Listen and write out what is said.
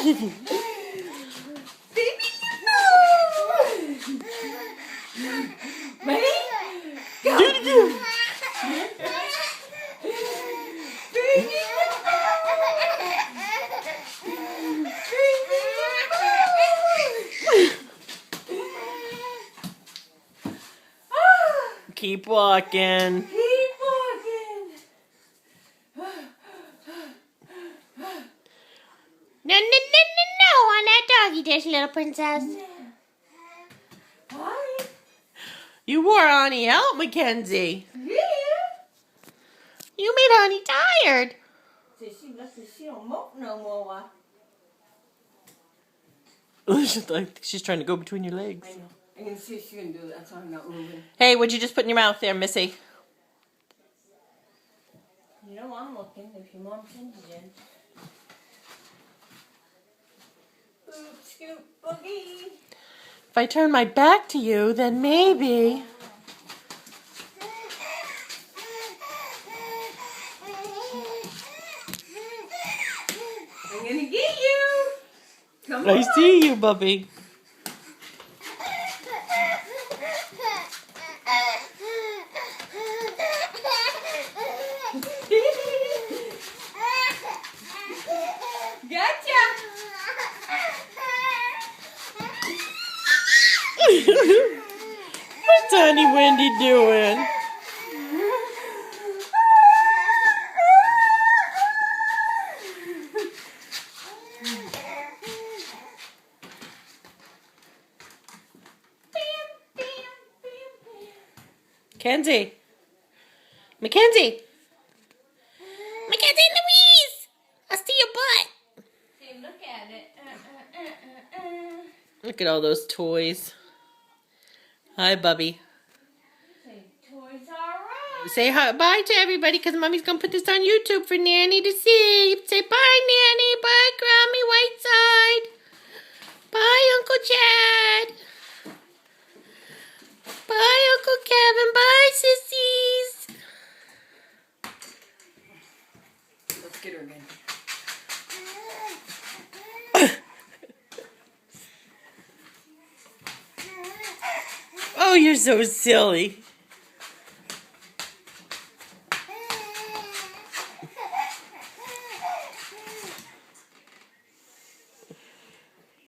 Baby, no! Ready? Go! Baby, Keep walking. keep walking. No, on that doggy dish, little princess. Hi. You wore Honey out, Mackenzie. Yeah. You made Honey tired. So she don't mope no more. She's trying to go between your legs. I know. I can see she can do that. That's why I'm not moving. Hey, what'd you just put in your mouth there, Missy? You know I'm looking if your mom sends it in. Boop, scoop, boogie. If I turn my back to you, then maybe. I'm gonna get you. Come on. I see you, Bubby. Gotcha. What's Honey Wendy doing? Mackenzie. Mackenzie. Mackenzie and Louise. I see your butt. Hey, look at it. Look at all those toys. Hi, Bubby. Say, Toys R Us. Say hi, bye to everybody because Mommy's going to put this on YouTube for Nanny to see. Say bye, Nanny. Bye, Grammy Whiteside. Bye, Uncle Chad. Bye, Uncle Kevin. Bye, sissies. Let's get her again. Oh, you're so silly.